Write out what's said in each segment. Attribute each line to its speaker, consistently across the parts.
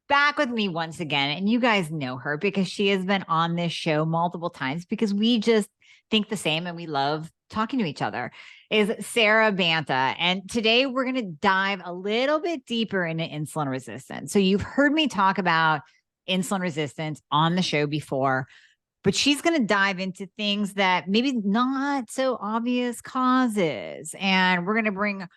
Speaker 1: back with me once again. And you guys know her because she has been on this show multiple times because we just think the same and we love talking to each other, is Sara Banta. And today we're going to dive a little bit deeper into insulin resistance. So you've heard me talk about insulin resistance on the show before, but she's going to dive into things that maybe not so obvious causes. And we're going to bring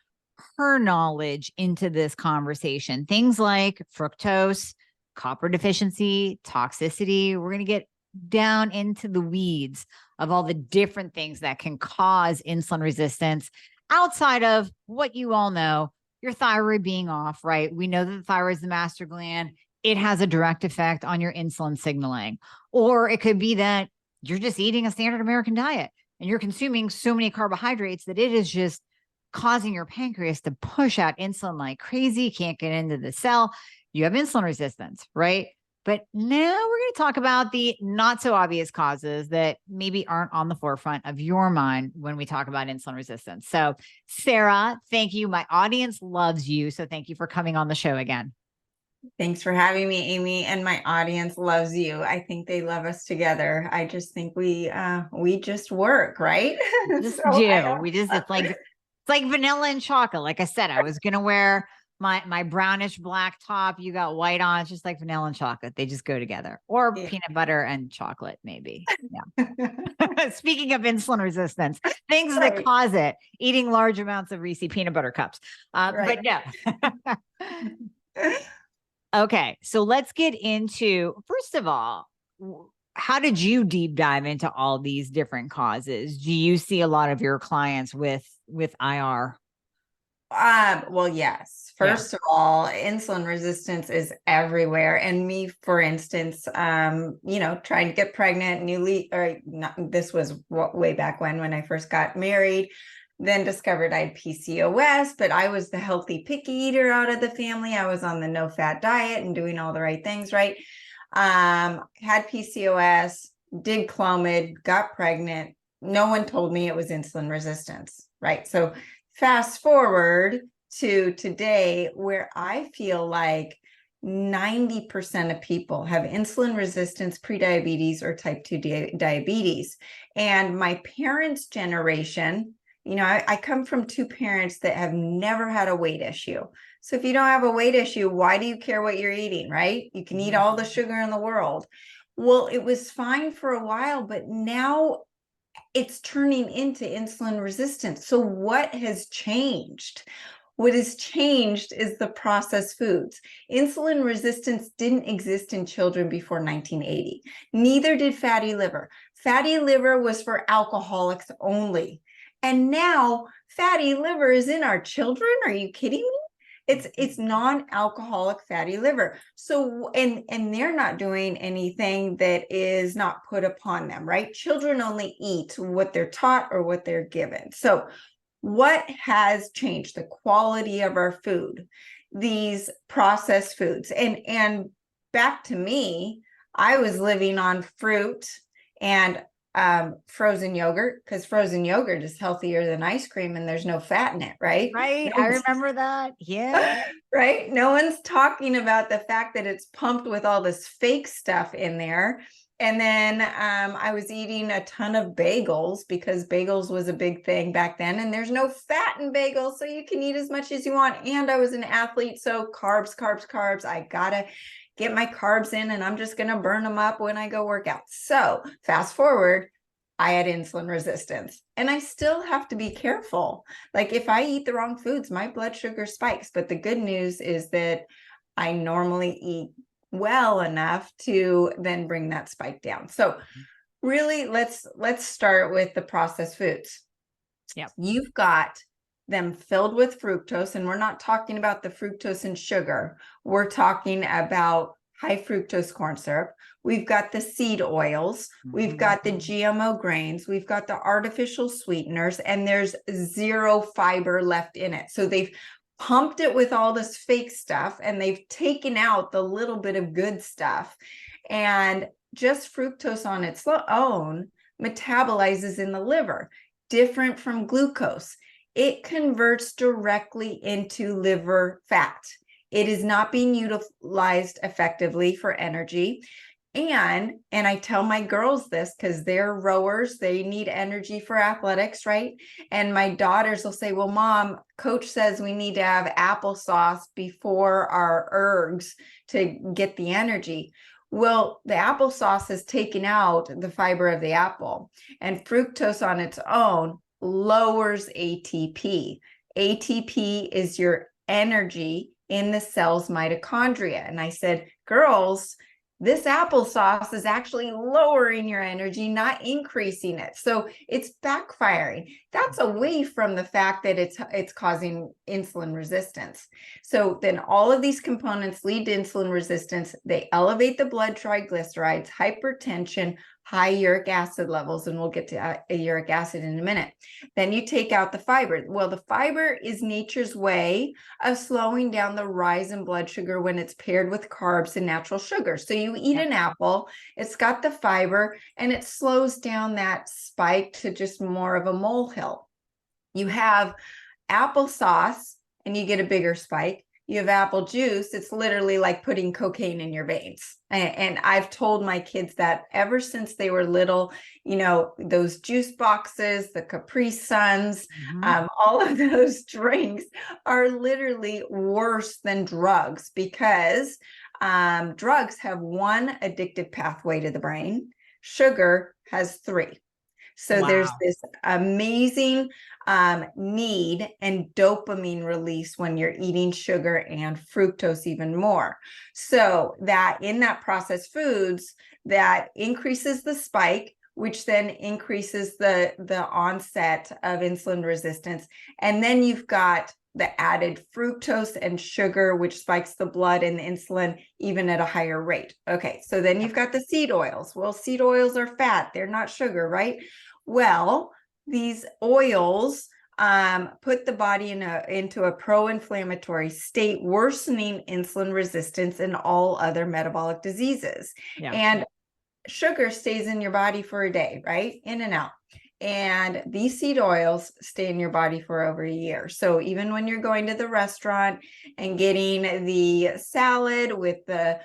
Speaker 1: her knowledge into this conversation. Things like fructose, copper deficiency, toxicity. We're going to get down into the weeds of all the different things that can cause insulin resistance outside of what you all know, your thyroid being off, right? We know that the thyroid is the master gland. It has a direct effect on your insulin signaling. Or it could be that you're just eating a standard American diet and you're consuming so many carbohydrates that it is just causing your pancreas to push out insulin like crazy, can't get into the cell. You have insulin resistance, right? But now we're going to talk about the not so obvious causes that maybe aren't on the forefront of your mind when we talk about insulin resistance. So, Sara, thank you. My audience loves you. So thank you for coming on the show again.
Speaker 2: Thanks for having me, Amy. And my audience loves you. I think they love us together. I just think we just work, right?
Speaker 1: Just do. It's like vanilla and chocolate. Like I said, I was gonna wear my brownish black top. You got white on. It's just like vanilla and chocolate. They just go together. Or peanut butter and chocolate, maybe. Yeah. Speaking of insulin resistance, things that cause it, eating large amounts of Reese peanut butter cups. But no. Okay, so let's get into, first of all, how did you deep dive into all these different causes? Do you see a lot of your clients with IR?
Speaker 2: Well, yes. First of all, insulin resistance is everywhere. And me, for instance, trying to get pregnant this was way back when I first got married, then discovered I had PCOS, but I was the healthy picky eater out of the family. I was on the no fat diet and doing all the right things, right? Had PCOS, did Clomid, got pregnant. No one told me it was insulin resistance, right? So fast forward to today, where I feel like 90% of people have insulin resistance, prediabetes, or type 2 diabetes. And my parents' generation, I come from two parents that have never had a weight issue. So if you don't have a weight issue, why do you care what you're eating, right? You can eat all the sugar in the world. Well, it was fine for a while, but now it's turning into insulin resistance. So what has changed? What has changed is the processed foods. Insulin resistance didn't exist in children before 1980. Neither did fatty liver. Fatty liver was for alcoholics only. And now fatty liver is in our children. Are you kidding me? It's non-alcoholic fatty liver. So, and they're not doing anything that is not put upon them, right? Children only eat what they're taught or what they're given. So what has changed? The quality of our food, these processed foods. And back to me, I was living on fruit and frozen yogurt, because frozen yogurt is healthier than ice cream and there's no fat in it, right?
Speaker 1: Right. I remember that. Yeah.
Speaker 2: Right. No one's talking about the fact that it's pumped with all this fake stuff in there. And then I was eating a ton of bagels because bagels was a big thing back then. And there's no fat in bagels, so you can eat as much as you want. And I was an athlete, so carbs, carbs, carbs. I gotta get my carbs in, and I'm just going to burn them up when I go work out. So fast forward, I had insulin resistance, and I still have to be careful. Like if I eat the wrong foods, my blood sugar spikes. But the good news is that I normally eat well enough to then bring that spike down. So really, let's start with the processed foods.
Speaker 1: Yeah.
Speaker 2: You've got them filled with fructose, and we're not talking about the fructose and sugar. We're talking about high fructose corn syrup. We've got the seed oils. We've got the GMO grains. We've got the artificial sweeteners, and there's zero fiber left in it. So they've pumped it with all this fake stuff, and they've taken out the little bit of good stuff. And just fructose on its own metabolizes in the liver, different from glucose. It converts directly into liver fat. It is not being utilized effectively for energy. And I tell my girls this because they're rowers, they need energy for athletics, right? And my daughters will say, well, Mom, coach says we need to have applesauce before our ergs to get the energy. Well, the applesauce has taken out the fiber of the apple, and fructose on its own lowers ATP. ATP is your energy in the cell's mitochondria. And I said, girls, this applesauce is actually lowering your energy, not increasing it. So it's backfiring. That's away from the fact that it's causing insulin resistance. So then all of these components lead to insulin resistance. They elevate the blood triglycerides, hypertension, high uric acid levels, and we'll get to uric acid in a minute. Then you take out the fiber. Well, the fiber is nature's way of slowing down the rise in blood sugar when it's paired with carbs and natural sugar. So you eat an apple, it's got the fiber, and it slows down that spike to just more of a molehill. You have applesauce and you get a bigger spike. You have apple juice, it's literally like putting cocaine in your veins. And I've told my kids that ever since they were little, you know, those juice boxes, the Capri Suns, all of those drinks are literally worse than drugs because drugs have one addictive pathway to the brain. Sugar has three. So there's this amazing need and dopamine release when you're eating sugar and fructose even more. So that in that processed foods, that increases the spike, which then increases the onset of insulin resistance. And then you've got the added fructose and sugar, which spikes the blood and the insulin even at a higher rate. Okay, so then you've got the seed oils. Well, seed oils are fat, they're not sugar, right? Well, these oils put the body into a pro-inflammatory state, worsening insulin resistance and all other metabolic diseases. And sugar stays in your body for a day, right? In and out. And these seed oils stay in your body for over a year. So even when you're going to the restaurant and getting the salad with the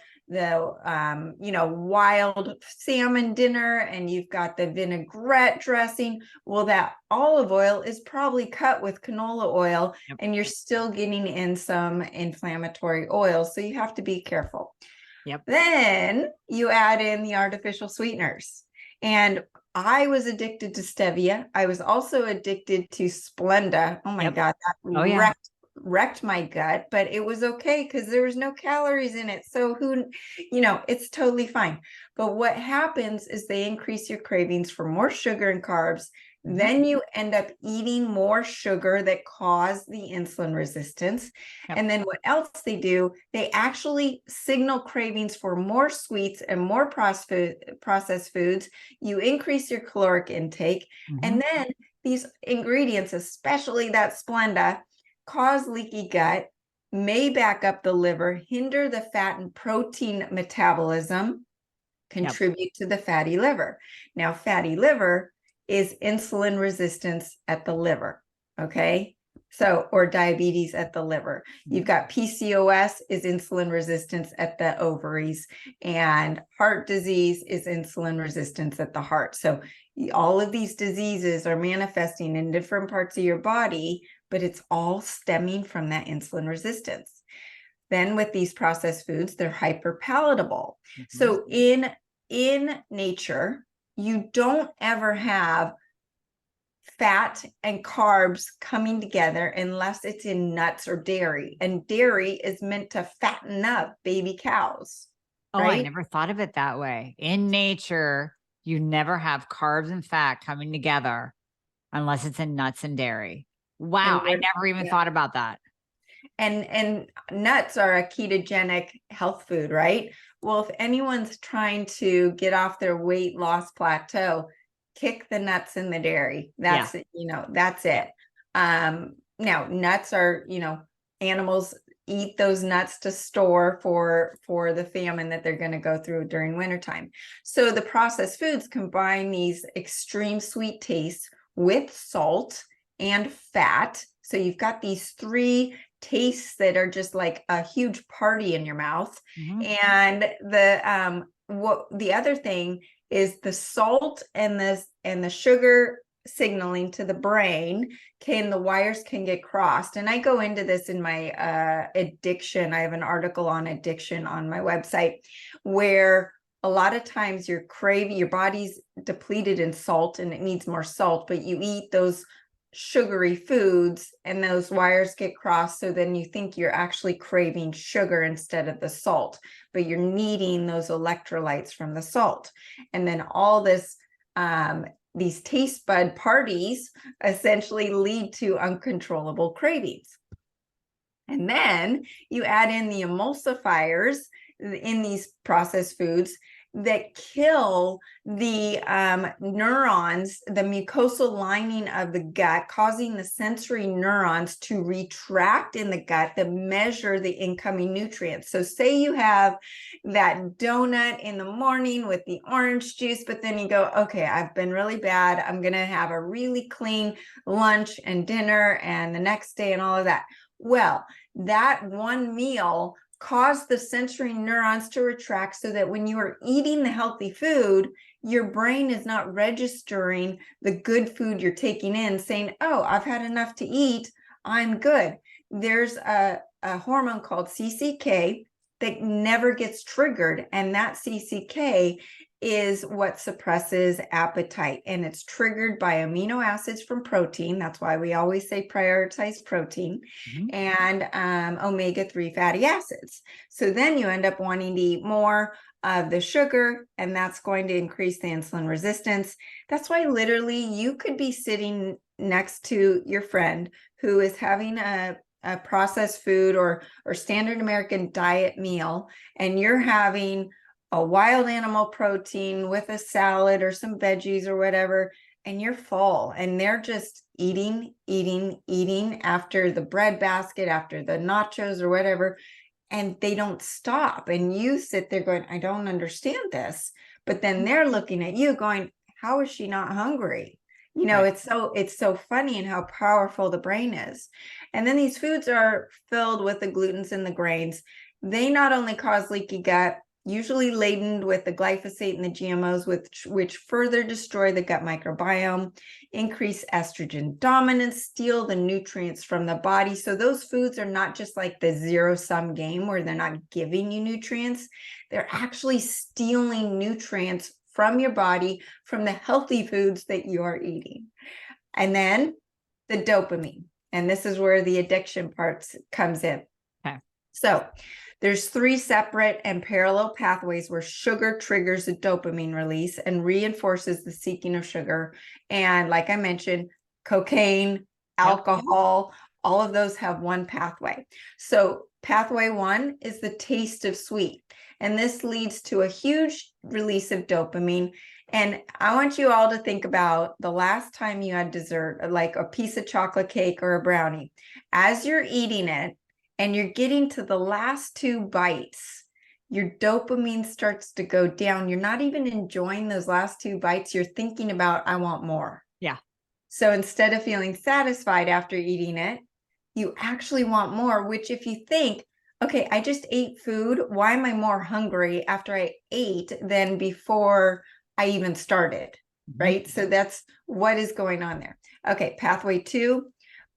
Speaker 2: wild salmon dinner, and you've got the vinaigrette dressing, well, that olive oil is probably cut with canola oil, and you're still getting in some inflammatory oils. So you have to be careful. Then you add in the artificial sweeteners. And I was addicted to stevia. I was also addicted to Splenda. Oh my God, that wrecked my gut, but it was okay because there was no calories in it. So it's totally fine. But what happens is they increase your cravings for more sugar and carbs. Then you end up eating more sugar that cause the insulin resistance. And then what else they do, they actually signal cravings for more sweets and more processed foods. You increase your caloric intake. And then these ingredients, especially that Splenda, cause leaky gut, may back up the liver, hinder the fat and protein metabolism, contribute to the fatty liver. Now, fatty liver is insulin resistance at the liver, okay? So, or diabetes at the liver. You've got PCOS is insulin resistance at the ovaries, and heart disease is insulin resistance at the heart. So all of these diseases are manifesting in different parts of your body, but it's all stemming from that insulin resistance. Then with these processed foods, they're hyperpalatable. So in nature, you don't ever have fat and carbs coming together unless it's in nuts or dairy. And dairy is meant to fatten up baby cows.
Speaker 1: I never thought of it that way. In nature, you never have carbs and fat coming together unless it's in nuts and dairy. Wow, I never even thought about that.
Speaker 2: And nuts are a ketogenic health food, right? Well, if anyone's trying to get off their weight loss plateau, kick the nuts and the dairy. That's that's it. Now, nuts are, animals eat those nuts to store for the famine that they're going to go through during wintertime. So the processed foods combine these extreme sweet tastes with salt and fat. So you've got these three tastes that are just like a huge party in your mouth. And the other thing is the salt and the sugar signaling to the brain, the wires can get crossed. And I go into this in my addiction. I have an article on addiction on my website, where a lot of times your body's depleted in salt and it needs more salt, but you eat those sugary foods and those wires get crossed. So then you think you're actually craving sugar instead of the salt, but you're needing those electrolytes from the salt. And then all this, these taste bud parties essentially lead to uncontrollable cravings. And then you add in the emulsifiers in these processed foods that kill the neurons, the mucosal lining of the gut, causing the sensory neurons to retract in the gut that measure the incoming nutrients. So say you have that donut in the morning with the orange juice, but then you go, okay, I've been really bad. I'm going to have a really clean lunch and dinner and the next day and all of that. Well, that one meal cause the sensory neurons to retract so that when you are eating the healthy food, your brain is not registering the good food you're taking in, saying, oh, I've had enough to eat, I'm good. There's a hormone called CCK that never gets triggered, and that CCK is what suppresses appetite, and it's triggered by amino acids from protein. That's why we always say prioritize protein, and omega-3 fatty acids. So then you end up wanting to eat more of the sugar, and that's going to increase the insulin resistance. That's why literally you could be sitting next to your friend who is having a processed food or standard American diet meal, and you're having a wild animal protein with a salad or some veggies or whatever, and you're full, and they're just eating after the bread basket, after the nachos or whatever, and they don't stop. And you sit there going, I don't understand this. But then they're looking at you going, how is she not hungry? You know, right. It's so funny and how powerful the brain is. And then these foods are filled with the glutens and the grains. They not only cause leaky gut, usually laden with the glyphosate and the GMOs, which further destroy the gut microbiome, increase estrogen dominance, steal the nutrients from the body. So those foods are not just like the zero-sum game where they're not giving you nutrients. They're actually stealing nutrients from your body, from the healthy foods that you are eating. And then the dopamine. And this is where the addiction part comes in. Okay. So there's 3 separate and parallel pathways where sugar triggers the dopamine release and reinforces the seeking of sugar. And like I mentioned, cocaine, alcohol, all of those have one pathway. So pathway 1 is the taste of sweet. And this leads to a huge release of dopamine. And I want you all to think about the last time you had dessert, like a piece of chocolate cake or a brownie. As you're eating it, and you're getting to the last 2 bites, your dopamine starts to go down. You're not even enjoying those last 2 bites. You're thinking about, I want more. Yeah. So instead of feeling satisfied after eating it, you actually want more, which if you think, okay, I just ate food, why am I more hungry after I ate than before I even started, right? So that's what is going on there. Okay, pathway 2.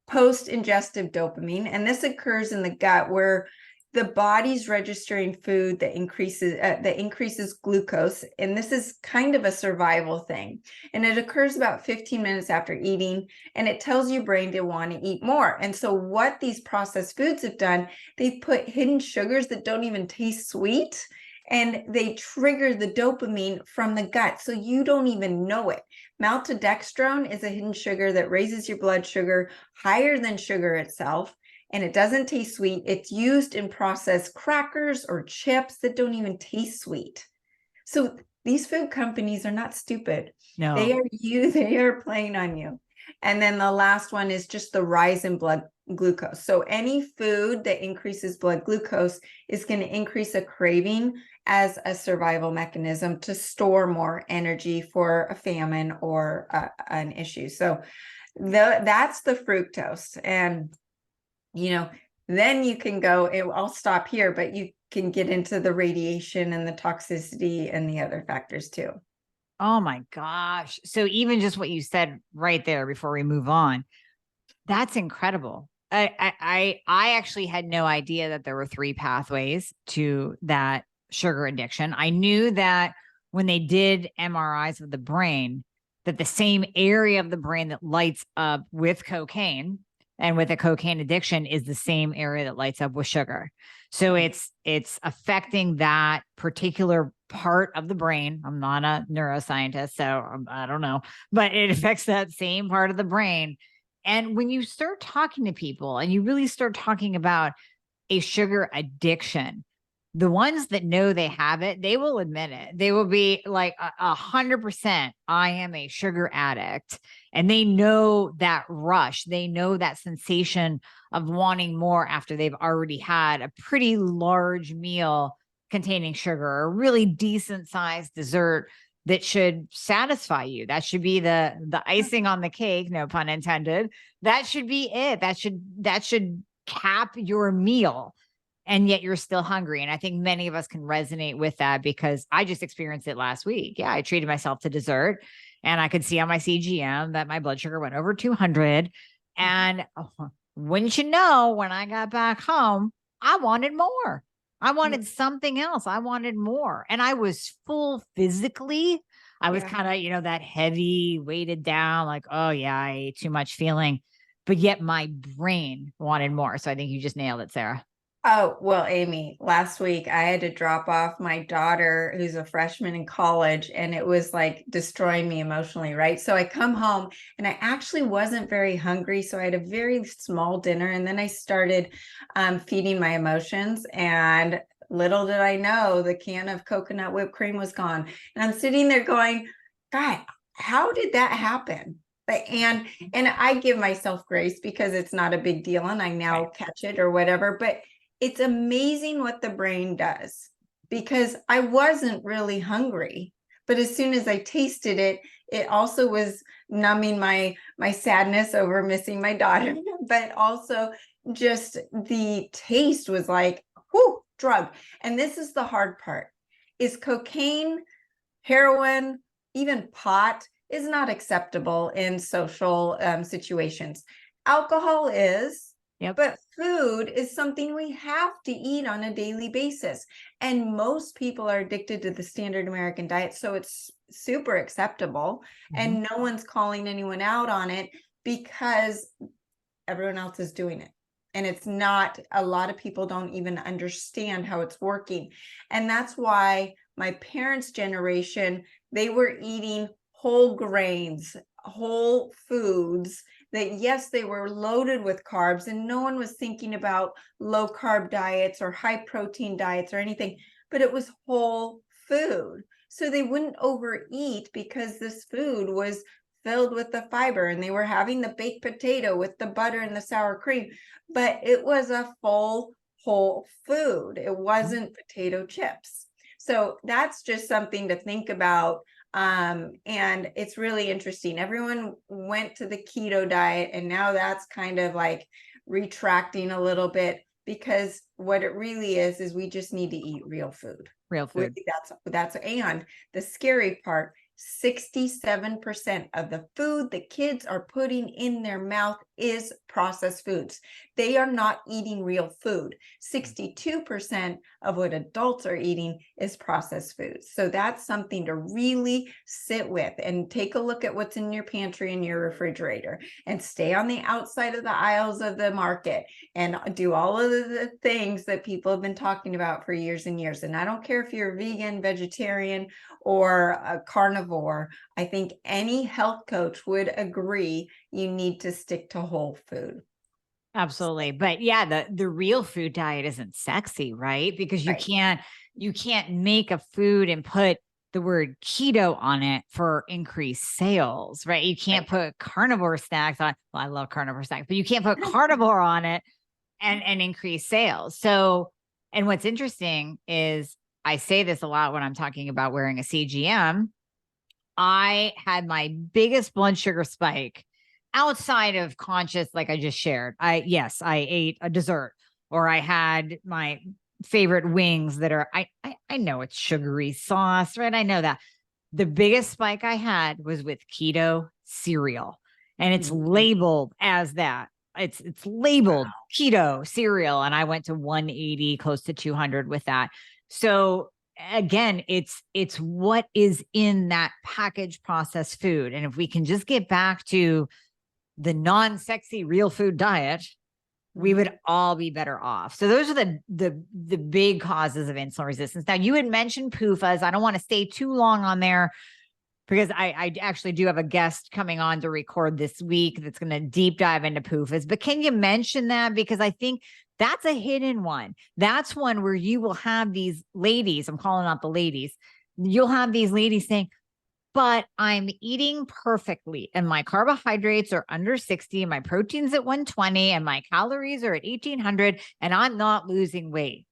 Speaker 2: Post-ingestive dopamine, and this occurs in the gut where the body's registering food that increases glucose, and this is kind of a survival thing, and it occurs about 15 minutes after eating, and it tells your brain to want to eat more. And so what these processed foods have done, they've put hidden sugars that don't even taste sweet, and they trigger the dopamine from the gut, so you don't even know it. Maltodextrin is a hidden sugar that raises your blood sugar higher than sugar itself, and it doesn't taste sweet. It's used in processed crackers or chips that don't even taste sweet. So these food companies are not stupid. No. They are playing on you. And then the last one is just the rise in blood glucose. So any food that increases blood glucose is going to increase a craving as a survival mechanism to store more energy for a famine or an issue. So that's the fructose. And, you know, then you can go, I'll stop here, but you can get into the radiation and the toxicity and the other factors too.
Speaker 1: Oh my gosh. So even just what you said right there before we move on, that's incredible. I actually had no idea that there were three pathways to that sugar addiction. I knew that when they did MRIs of the brain, that the same area of the brain that lights up with cocaine and with a cocaine addiction is the same area that lights up with sugar. So it's affecting that particular part of the brain. I'm not a neuroscientist, so I don't know, but it affects that same part of the brain. And when you start talking to people and you really start talking about a sugar addiction, the ones that know they have it, they will admit it. They will be like 100%, I am a sugar addict. And they know that rush. They know that sensation of wanting more after they've already had a pretty large meal containing sugar, or a really decent sized dessert that should satisfy you. That should be the icing on the cake, no pun intended. That should be it. That should cap your meal. And yet you're still hungry. And I think many of us can resonate with that, because I just experienced it last week. Yeah, I treated myself to dessert, and I could see on my CGM that my blood sugar went over 200. And wouldn't you know, when I got back home, I wanted more. I wanted something else. I wanted more. And I was full physically. I was kind of, that heavy, weighted down, like, oh yeah, I ate too much feeling. But yet my brain wanted more. So I think you just nailed it, Sarah.
Speaker 2: Oh, well, Amy, last week I had to drop off my daughter, who's a freshman in college, and it was like destroying me emotionally, right? So I come home and I actually wasn't very hungry. So I had a very small dinner, and then I started feeding my emotions. And little did I know, the can of coconut whipped cream was gone. And I'm sitting there going, God, how did that happen? And I give myself grace because it's not a big deal and I now catch it or whatever. But it's amazing what the brain does, because I wasn't really hungry, but as soon as I tasted it, it also was numbing my sadness over missing my daughter, but also just the taste was like, whoo, drug. And this is the hard part, is cocaine, heroin, even pot is not acceptable in social situations. Alcohol is. Yep. But food is something we have to eat on a daily basis. And most people are addicted to the standard American diet. So it's super acceptable. And no one's calling anyone out on it because everyone else is doing it. And it's not, a lot of people don't even understand how it's working. And that's why my parents' generation, they were eating whole grains, whole foods, that yes, they were loaded with carbs, and no one was thinking about low carb diets or high protein diets or anything, but it was whole food. So they wouldn't overeat because this food was filled with the fiber, and they were having the baked potato with the butter and the sour cream, but it was a full whole food. It wasn't potato chips. So that's just something to think about. And it's really interesting. Everyone went to the keto diet, and now that's kind of like retracting a little bit, because what it really is we just need to eat real food.
Speaker 1: Real food.
Speaker 2: That's and the scary part, 67% of the food the kids are putting in their mouth is processed foods. They are not eating real food. 62% of what adults are eating is processed foods. So that's something to really sit with and take a look at what's in your pantry and your refrigerator, and stay on the outside of the aisles of the market and do all of the things that people have been talking about for years and years. And I don't care if you're vegan, vegetarian, or a carnivore, I think any health coach would agree you need to stick to whole food.
Speaker 1: Absolutely. But yeah, the real food diet isn't sexy, right? Because you can't make a food and put the word keto on it for increased sales, right? You can't put carnivore snacks on. Well, I love carnivore snacks, but you can't put carnivore on it and increase sales. So, and what's interesting is, I say this a lot when I'm talking about wearing a CGM. I had my biggest blood sugar spike outside of conscious, like I just shared. I ate a dessert or I had my favorite wings that are, I know it's sugary sauce, right? I know that. The biggest spike I had was with keto cereal, and it's labeled as that. It's labeled keto cereal, and I went to 180, close to 200 with that. So again, it's what is in that packaged processed food. And if we can just get back to the non-sexy real food diet, we would all be better off. So those are the big causes of insulin resistance. Now, you had mentioned PUFAs. I don't want to stay too long on there because I actually do have a guest coming on to record this week that's going to deep dive into PUFAs. But can you mention that? Because I think that's a hidden one. That's one where you will have these ladies, I'm calling out the ladies, you'll have these ladies saying, but I'm eating perfectly and my carbohydrates are under 60, my protein's at 120, and my calories are at 1800, and I'm not losing weight.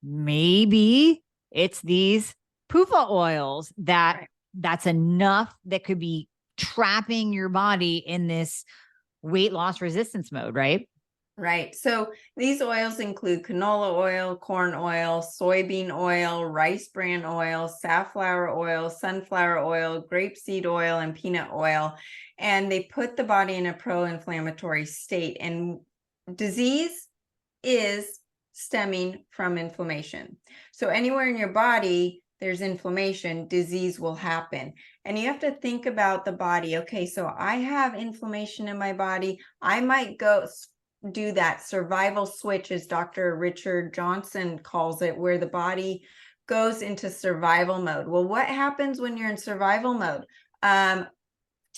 Speaker 1: Maybe it's these PUFA oils that's enough that could be trapping your body in this weight loss resistance mode, right?
Speaker 2: Right. So these oils include canola oil, corn oil, soybean oil, rice bran oil, safflower oil, sunflower oil, grapeseed oil, and peanut oil. And they put the body in a pro-inflammatory state. And disease is stemming from inflammation. So anywhere in your body there's inflammation, disease will happen. And you have to think about the body. Okay, so I have inflammation in my body. I might go do that survival switch, as Dr. Richard Johnson calls it, where the body goes into survival mode. Well, what happens when you're in survival mode?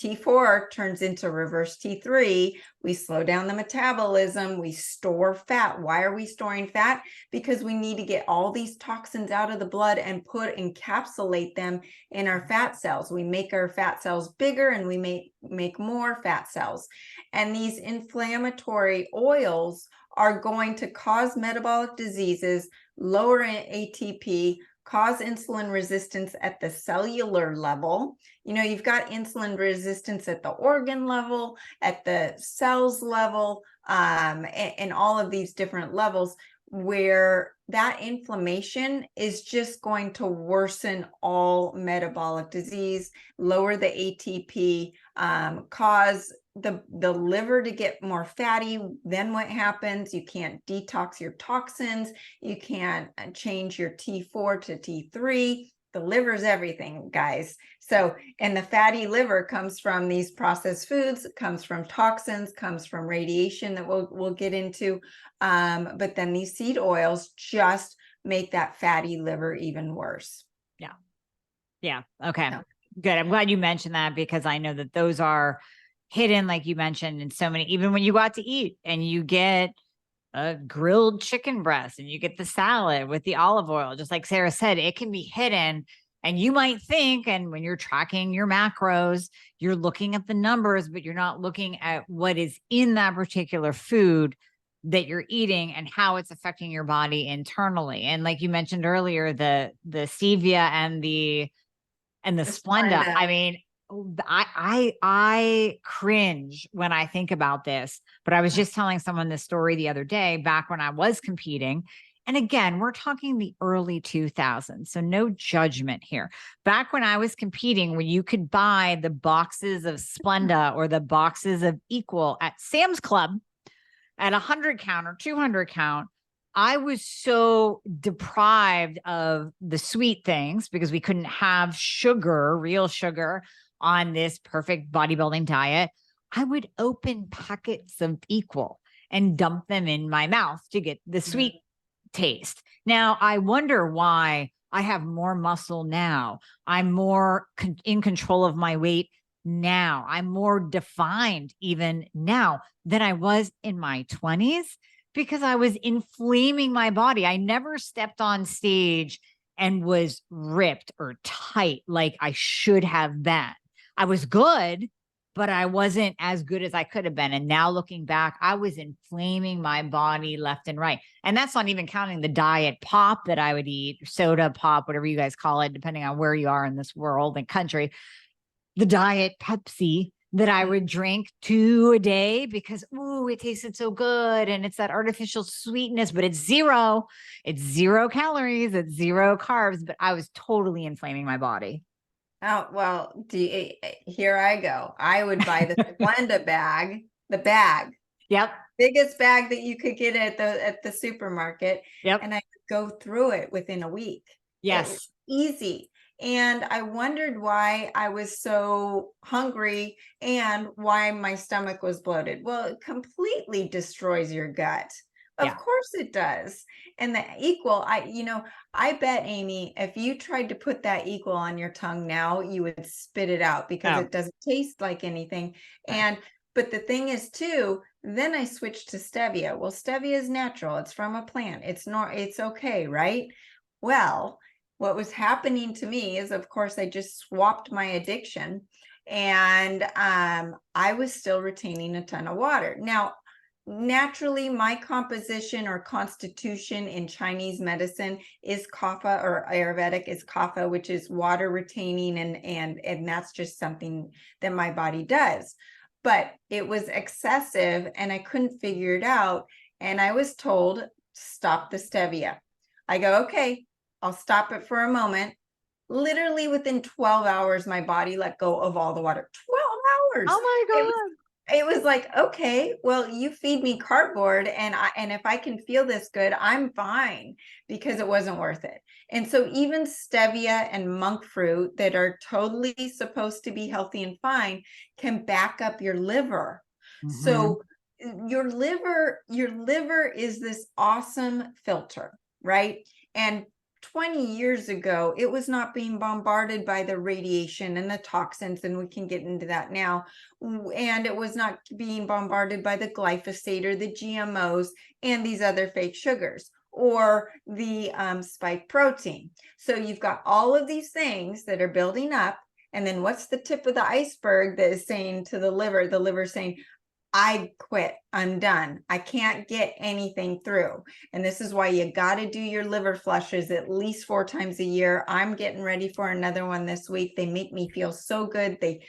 Speaker 2: T4 turns into reverse T3. We slow down the metabolism. We store fat. Why are we storing fat? Because we need to get all these toxins out of the blood and encapsulate them in our fat cells. We make our fat cells bigger and we make more fat cells. And these inflammatory oils are going to cause metabolic diseases, lower ATP, cause insulin resistance at the cellular level. You know, you've got insulin resistance at the organ level, at the cells level, and all of these different levels, where that inflammation is just going to worsen all metabolic disease, lower the ATP, cause the liver to get more fatty. Then what happens? You can't detox your toxins. You can't change your T4 to T3. The liver's everything, guys. So, and the fatty liver comes from these processed foods, comes from toxins, comes from radiation that we'll get into. But then these seed oils just make that fatty liver even worse.
Speaker 1: Yeah. Yeah. Okay. Yeah. Good. I'm glad you mentioned that, because I know that those are hidden, like you mentioned, in so many, even when you go out to eat and you get a grilled chicken breast and you get the salad with the olive oil, just like Sara said, it can be hidden. And you might think, and when you're tracking your macros, you're looking at the numbers, but you're not looking at what is in that particular food that you're eating and how it's affecting your body internally. And like you mentioned earlier, the stevia and the Splenda. I mean, I cringe when I think about this, but I was just telling someone this story the other day, back when I was competing. And again, we're talking the early 2000s, so no judgment here. Back when I was competing, when you could buy the boxes of Splenda or the boxes of Equal at Sam's Club at 100 count or 200 count, I was so deprived of the sweet things because we couldn't have sugar, real sugar, on this perfect bodybuilding diet. I would open packets of Equal and dump them in my mouth to get the sweet taste. Now, I wonder why I have more muscle now. I'm more in control of my weight now. I'm more defined even now than I was in my 20s, because I was inflaming my body. I never stepped on stage and was ripped or tight like I should have been. I was good, but I wasn't as good as I could have been. And now looking back, I was inflaming my body left and right. And that's not even counting the diet pop that I would eat, soda pop, whatever you guys call it, depending on where you are in this world and country. The diet Pepsi that I would drink 2 a day because, ooh, it tasted so good. And it's that artificial sweetness, but it's zero calories, it's zero carbs, but I was totally inflaming my body.
Speaker 2: Oh, well, here I go. I would buy the Splenda bag, the bag,
Speaker 1: Yep.
Speaker 2: biggest bag that you could get at the supermarket,
Speaker 1: Yep.
Speaker 2: and I would go through it within a week. It was
Speaker 1: Yes.
Speaker 2: easy. And I wondered why I was so hungry and why my stomach was bloated. Well, it completely destroys your gut. Of
Speaker 1: Yeah.
Speaker 2: course it does. And the equal, I bet, Amy, if you tried to put that equal on your tongue now, you would spit it out because
Speaker 1: Oh,
Speaker 2: it doesn't taste like anything.
Speaker 1: okay.
Speaker 2: But the thing is too, then I switched to stevia. Well, stevia is natural. It's from a plant. It's okay, right? Well, what was happening to me is, of course, I just swapped my addiction, and I was still retaining a ton of water. Now, naturally, my composition or constitution in Chinese medicine is kapha, or Ayurvedic is kapha, which is water retaining, and that's just something that my body does. But it was excessive and I couldn't figure it out. And I was told, stop the stevia. I go, okay, I'll stop it for a moment. Literally within 12 hours, my body let go of all the water. 12 hours.
Speaker 1: Oh my
Speaker 2: It was like, okay, well, you feed me cardboard, and if I can feel this good, I'm fine, because it wasn't worth it. And so even stevia and monk fruit that are totally supposed to be healthy and fine can back up your liver.
Speaker 1: God.
Speaker 2: So your liver is this awesome filter, right? And 20 years ago, it was not being bombarded by the radiation and the toxins, and we can get into that now. And it was not being bombarded by the glyphosate or the GMOs and these other fake sugars or the spike protein. So you've got all of these things that are building up. And then what's the tip of the iceberg that is saying to the liver saying, I quit. I'm done. I can't get anything through. And this is why you got to do your liver flushes at least 4 times a year. I'm getting ready for another one this week. They make me feel so good. They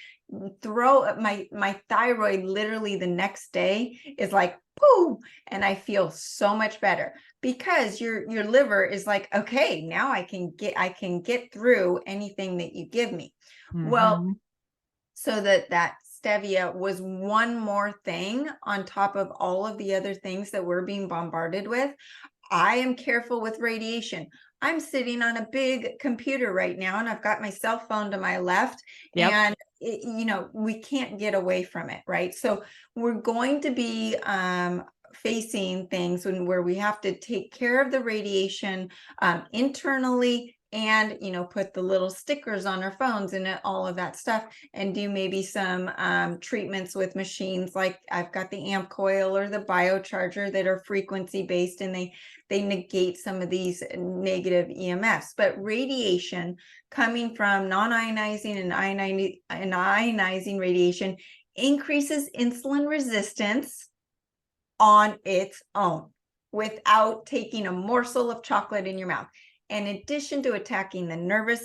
Speaker 2: throw my thyroid literally the next day is like, boom, and I feel so much better because your liver is like, okay, now I can get through anything that you give me. Well, so that stevia was one more thing on top of all of the other things that we're being bombarded with. I am careful with radiation. I'm sitting on a big computer right now, and I've got my cell phone to my left,
Speaker 1: Yep.
Speaker 2: and we can't get away from it, right? So we're going to be facing things where we have to take care of the radiation internally, and put the little stickers on our phones and all of that stuff, and do maybe some treatments with machines. Like I've got the amp coil or the biocharger that are frequency based, and they negate some of these negative EMFs. But radiation coming from non-ionizing and ionizing radiation increases insulin resistance on its own without taking a morsel of chocolate in your mouth. In addition to attacking the nervous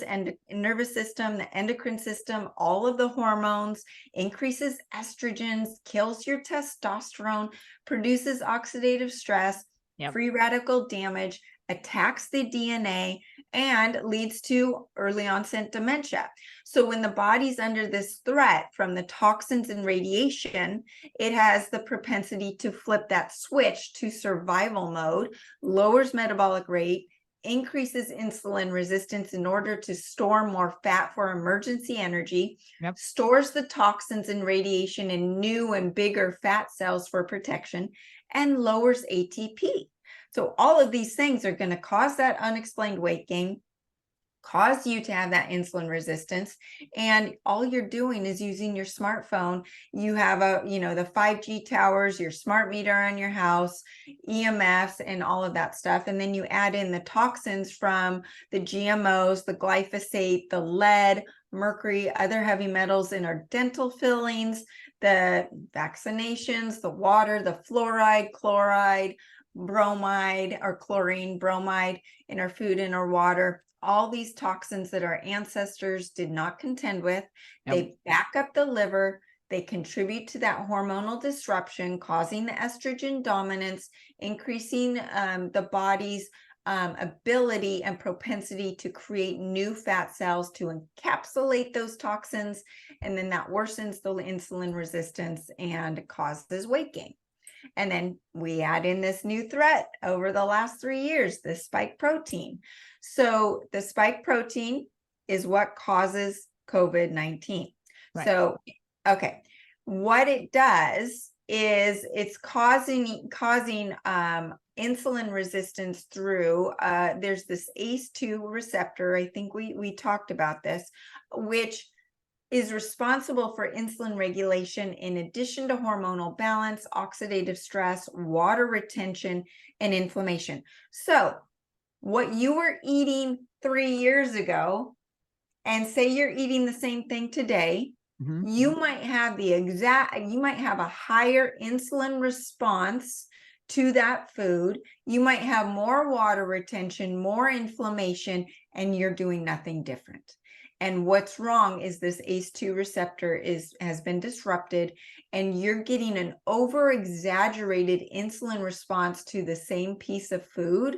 Speaker 2: system, the endocrine system, all of the hormones, increases estrogens, kills your testosterone, produces oxidative stress,
Speaker 1: Yep.
Speaker 2: free radical damage, attacks the DNA, and leads to early onset dementia. So when the body's under this threat from the toxins and radiation, it has the propensity to flip that switch to survival mode, lowers metabolic rate, increases insulin resistance in order to store more fat for emergency energy,
Speaker 1: Yep.
Speaker 2: stores the toxins and radiation in new and bigger fat cells for protection, and lowers ATP. So all of these things are going to cause that unexplained weight gain, cause you to have that insulin resistance, and all you're doing is using your smartphone. You have the 5G towers, your smart meter on your house, EMFs, and all of that stuff, and then you add in the toxins from the GMOs, the glyphosate, the lead, mercury, other heavy metals in our dental fillings, the vaccinations, the water, the fluoride, chloride, bromide, or chlorine, bromide in our food and our water. All these toxins that our ancestors did not contend with.
Speaker 1: Yep.
Speaker 2: They back up the liver. They contribute to that hormonal disruption, causing the estrogen dominance, increasing the body's ability and propensity to create new fat cells to encapsulate those toxins. And then that worsens the insulin resistance and causes weight gain. And then we add in this new threat over the last 3 years, the spike protein. So the spike protein is what causes COVID-19.
Speaker 1: Right.
Speaker 2: So, okay, what it does is it's causing insulin resistance through there's this ACE2 receptor. I think we talked about this, which is responsible for insulin regulation in addition to hormonal balance, oxidative stress, water retention, and inflammation. So what you were eating 3 years ago, and say you're eating the same thing today, you might have a higher insulin response to that food. You might have more water retention, more inflammation, and you're doing nothing different. And what's wrong is this ACE2 receptor has been disrupted, and you're getting an over-exaggerated insulin response to the same piece of food.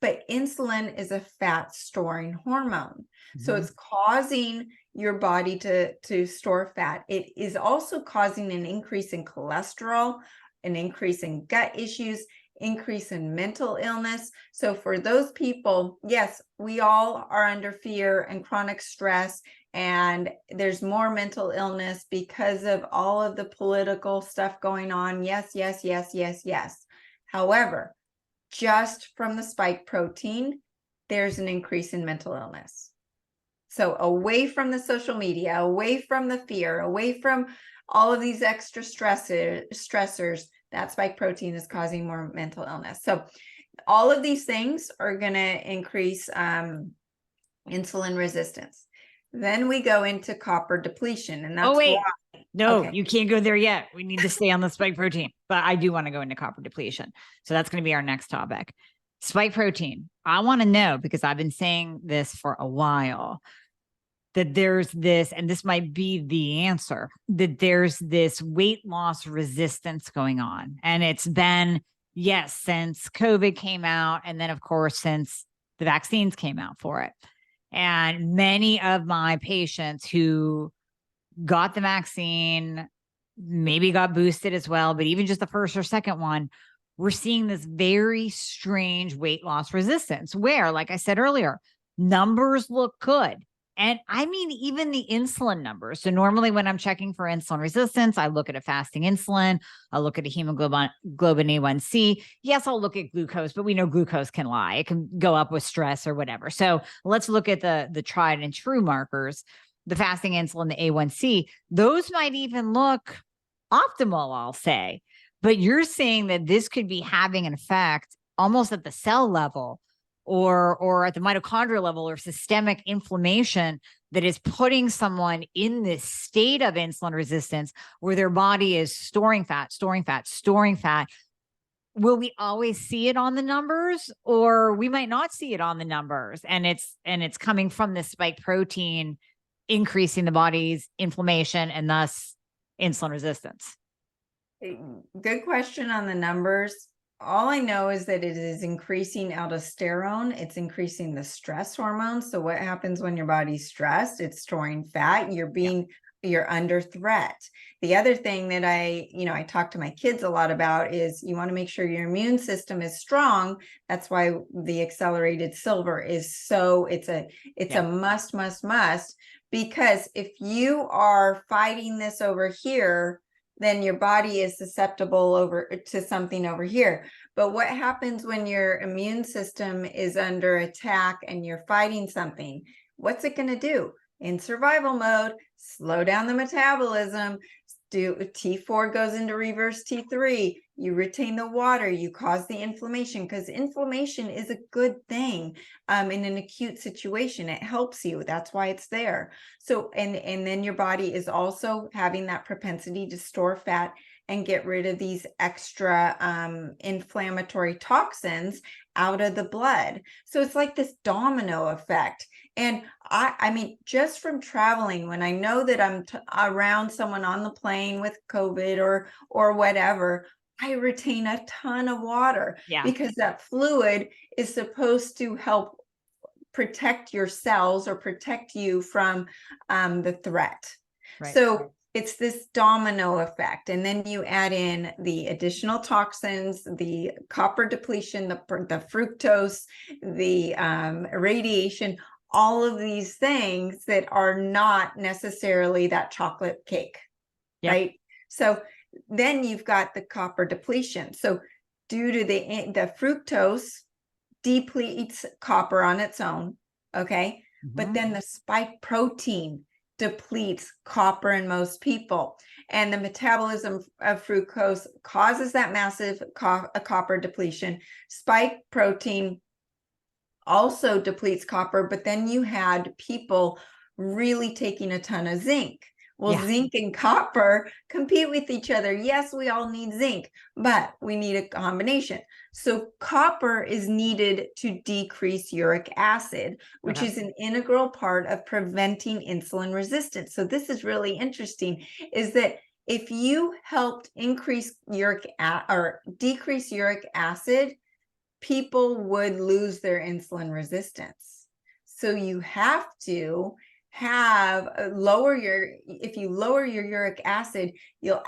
Speaker 2: But insulin is a fat-storing hormone. So it's causing your body to store fat. It is also causing an increase in cholesterol, an increase in gut issues, increase in mental illness. So for those people, yes, we all are under fear and chronic stress, and there's more mental illness because of all of the political stuff going on. Yes, yes, yes, yes, yes. However, just from the spike protein, there's an increase in mental illness. So away from the social media, away from the fear, away from all of these extra stressors, that spike protein is causing more mental illness. So all of these things are going to increase insulin resistance. Then we go into copper depletion, and that's
Speaker 1: why. No,
Speaker 2: okay.
Speaker 1: You can't go there yet. We need to stay on the spike protein, but I do want to go into copper depletion. So that's going to be our next topic. Spike protein. I want to know, because I've been saying this for a while, that there's this, and this might be the answer, that there's this weight loss resistance going on. And it's been, yes, since COVID came out. And then of course, since the vaccines came out for it. And many of my patients who got the vaccine, maybe got boosted as well, but even just the first or second one, we're seeing this very strange weight loss resistance where, like I said earlier, numbers look good. And I mean, even the insulin numbers. So normally when I'm checking for insulin resistance, I look at a fasting insulin, I'll look at a hemoglobin A1C. Yes, I'll look at glucose, but we know glucose can lie. It can go up with stress or whatever. So let's look at the tried and true markers. The fasting insulin, the A1C, those might even look optimal, I'll say. But you're saying that this could be having an effect almost at the cell level or at the mitochondrial level, or systemic inflammation that is putting someone in this state of insulin resistance where their body is storing fat. Will we always see it on the numbers, or we might not see it on the numbers? And it's coming from this spike protein increasing the body's inflammation and thus insulin resistance.
Speaker 2: Good question on the numbers. All I know is that it is increasing aldosterone. It's increasing the stress hormone. So what happens when your body's stressed? It's storing fat. You're under threat. The other thing that I talk to my kids a lot about is you want to make sure your immune system is strong. That's why the accelerated silver is it's a must, because if you are fighting this over here, then your body is susceptible over to something over here. But what happens when your immune system is under attack and you're fighting something? What's it going to do? In survival mode, slow down the metabolism. T4 goes into reverse T3. You retain the water. You cause the inflammation, because inflammation is a good thing in an acute situation. It helps you. That's why it's there. So, and then your body is also having that propensity to store fat and get rid of these extra inflammatory toxins out of the blood. So it's like this domino effect. And I mean, just from traveling, when I know that I'm around someone on the plane with COVID or whatever, I retain a ton of water because that fluid is supposed to help protect your cells or protect you from the threat. So it's this domino effect. And then you add in the additional toxins, the copper depletion, the fructose, the radiation, all of these things that are not necessarily that chocolate cake, right? So then you've got the copper depletion. So due to the fructose depletes copper on its own, okay? But then the spike protein depletes copper in most people. And the metabolism of fructose causes that massive copper depletion. Spike protein also depletes copper, but then you had people really taking a ton of zinc. Well, zinc and copper compete with each other. Yes, we all need zinc, but we need a combination. So copper is needed to decrease uric acid, which is an integral part of preventing insulin resistance. So this is really interesting, is that if you helped increase decrease uric acid, people would lose their insulin resistance. So you have to have if you lower your uric acid, you'll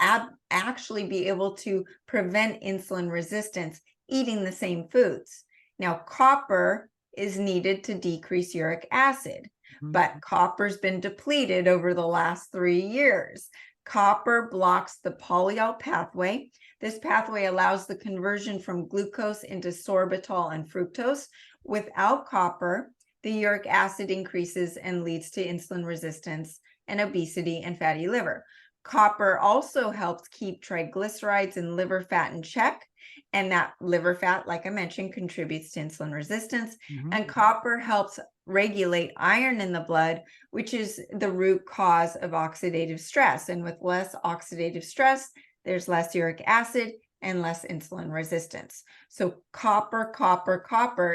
Speaker 2: actually be able to prevent insulin resistance eating the same foods. Now, copper is needed to decrease uric acid, but copper's been depleted over the last 3 years. Copper blocks the polyol pathway. This pathway allows the conversion from glucose into sorbitol and fructose. Without copper, the uric acid increases and leads to insulin resistance and obesity and fatty liver. Copper also helps keep triglycerides and liver fat in check. And that liver fat, like I mentioned, contributes to insulin resistance. And copper helps regulate iron in the blood, which is the root cause of oxidative stress. And with less oxidative stress, there's less uric acid and less insulin resistance. So copper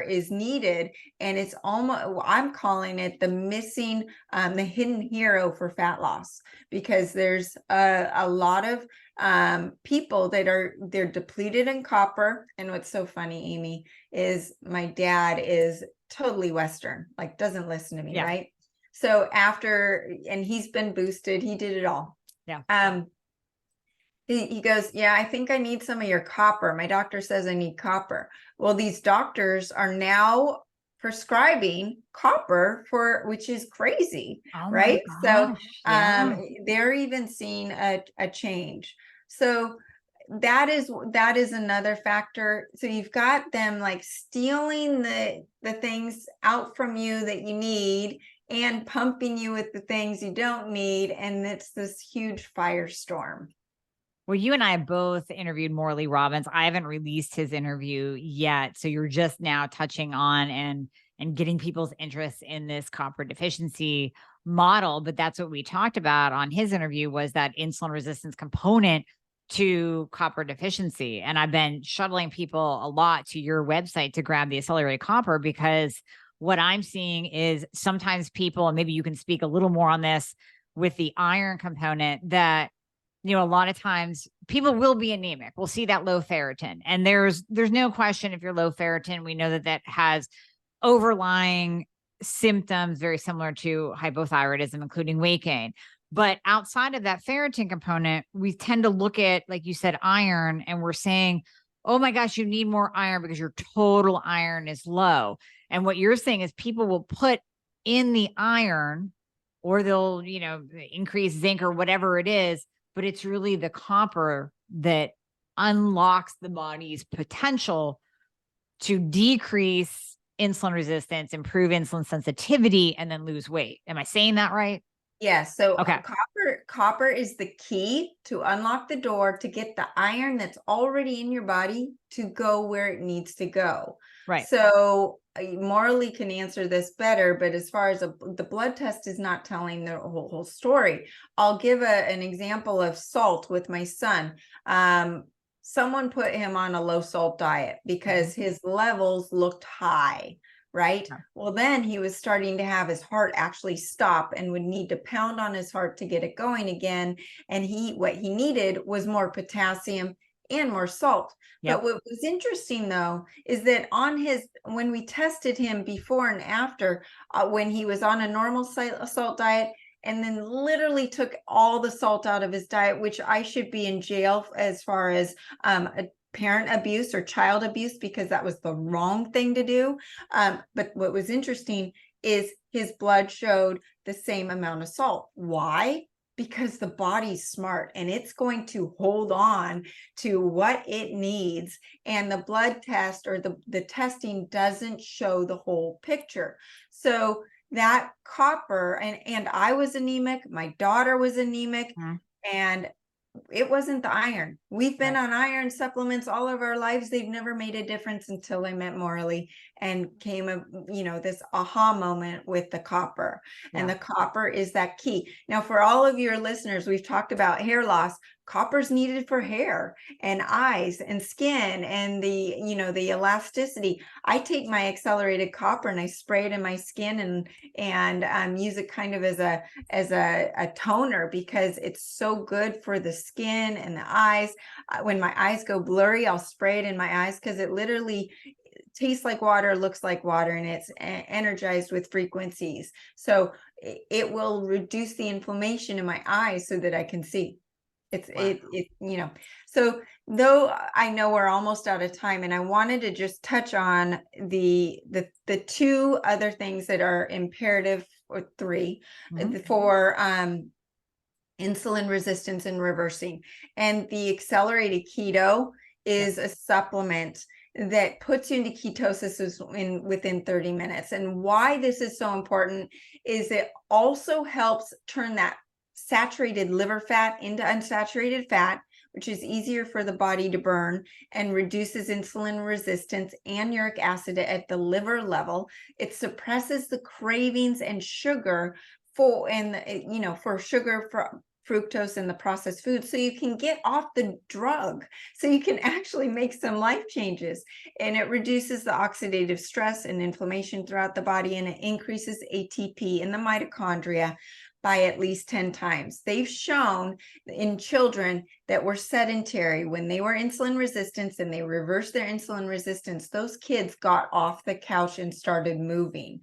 Speaker 2: is needed. And it's almost, I'm calling it the missing, the hidden hero for fat loss, because there's a lot of people that they're depleted in copper. And what's so funny, Amy, is my dad is totally Western, like doesn't listen to me, right? So and he's been boosted, he did it all. He goes, yeah, I think I need some of your copper. My doctor says I need copper. Well, these doctors are now prescribing copper which is crazy, right? So they're even seeing a change. So that is another factor. So you've got them like stealing the things out from you that you need and pumping you with the things you don't need. And it's this huge firestorm.
Speaker 1: Well, you and I both interviewed Morley Robbins. I haven't released his interview yet. So you're just now touching on and getting people's interest in this copper deficiency model. But that's what we talked about on his interview, was that insulin resistance component to copper deficiency. And I've been shuttling people a lot to your website to grab the accelerated copper, because what I'm seeing is sometimes people, and maybe you can speak a little more on this with the iron component, that a lot of times people will be anemic. We'll see that low ferritin. And there's no question, if you're low ferritin, we know that has overlying symptoms very similar to hypothyroidism, including weight gain. But outside of that ferritin component, we tend to look at, like you said, iron, and we're saying, oh my gosh, you need more iron because your total iron is low. And what you're saying is people will put in the iron, or they'll, increase zinc or whatever it is, but it's really the copper that unlocks the body's potential to decrease insulin resistance, improve insulin sensitivity, and then lose weight. Am I saying that right?
Speaker 2: Yes. So copper is the key to unlock the door to get the iron that's already in your body to go where it needs to go.
Speaker 1: Right.
Speaker 2: So Morley can answer this better, but as far as the blood test is not telling the whole story. I'll give an example of salt with my son. Someone put him on a low salt diet because his levels looked high, right?
Speaker 1: Yeah.
Speaker 2: Well, then he was starting to have his heart actually stop and would need to pound on his heart to get it going again. And what he needed was more potassium and more salt.
Speaker 1: Yep.
Speaker 2: But what was interesting though, is that when we tested him before and after, when he was on a normal salt diet, and then literally took all the salt out of his diet, which I should be in jail as far as a parent abuse or child abuse, because that was the wrong thing to do. But what was interesting is his blood showed the same amount of salt. Why? Because the body's smart and it's going to hold on to what it needs. And the blood test or the testing doesn't show the whole picture. So that copper, and I was anemic, my daughter was anemic, and it wasn't the iron. We've been on iron supplements all of our lives. They've never made a difference until I met Morley and came this aha moment with the copper. And the copper is that key. Now, for all of your listeners, we've talked about hair loss. Copper's needed for hair and eyes and skin and the elasticity. I take my accelerated copper and I spray it in my skin and use it kind of as a toner, because it's so good for the skin and the eyes. When my eyes go blurry, I'll spray it in my eyes, because it literally tastes like water, looks like water, and it's energized with frequencies. So it will reduce the inflammation in my eyes so that I can see. So though I know we're almost out of time, and I wanted to just touch on the two other things that are imperative, or three, for insulin resistance and reversing. And the accelerated keto is a supplement that puts you into ketosis within 30 minutes. And why this is so important is it also helps turn that saturated liver fat into unsaturated fat, which is easier for the body to burn, and reduces insulin resistance and uric acid at the liver level. It suppresses the cravings and sugar for fructose in the processed food, so you can get off the drug, so you can actually make some life changes. And it reduces the oxidative stress and inflammation throughout the body, and it increases ATP in the mitochondria by at least 10 times. They've shown in children that were sedentary, when they were insulin resistant and they reversed their insulin resistance, those kids got off the couch and started moving,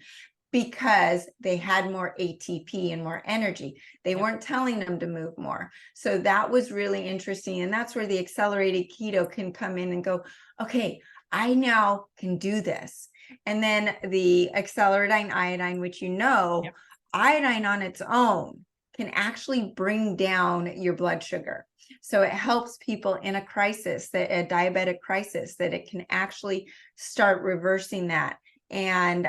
Speaker 2: because they had more ATP and more energy. They weren't telling them to move more. So that was really interesting. And that's where the accelerated keto can come in and go, okay, I now can do this. And then the accelerated iodine, which iodine on its own can actually bring down your blood sugar. So it helps people in a diabetic crisis, that it can actually start reversing that. And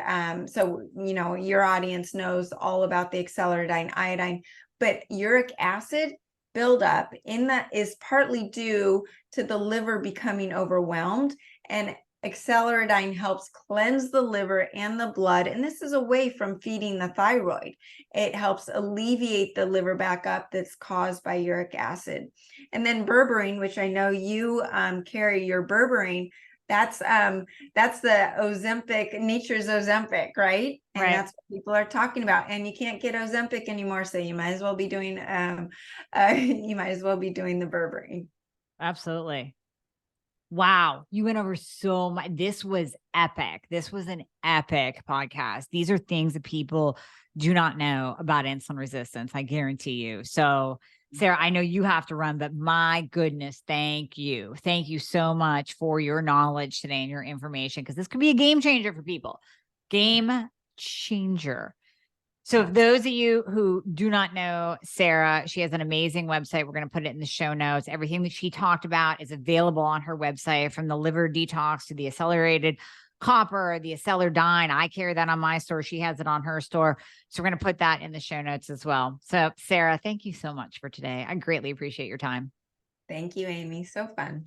Speaker 2: so your audience knows all about the accelerated iodine, but uric acid buildup is partly due to the liver becoming overwhelmed, and accelerated helps cleanse the liver and the blood. And this is away from feeding the thyroid. It helps alleviate the liver backup that's caused by uric acid. And then berberine, which I know you carry your berberine, that's the Ozempic, nature's Ozempic, right? And that's what people are talking about. And you can't get Ozempic anymore, so you might as well be doing the berberine.
Speaker 1: Absolutely. Wow, you went over so much. This was epic. This was an epic podcast. These are things that people do not know about insulin resistance, I guarantee you. So, Sara, I know you have to run, but my goodness, thank you. Thank you so much for your knowledge today and your information, because this could be a game changer for people. Game changer. So if those of you who do not know Sara, she has an amazing website. We're going to put it in the show notes. Everything that she talked about is available on her website, from the liver detox to the accelerated copper, the accelerated. I carry that on my store. She has it on her store. So we're going to put that in the show notes as well. So Sara, thank you so much for today. I greatly appreciate your time.
Speaker 2: Thank you, Amy. So fun.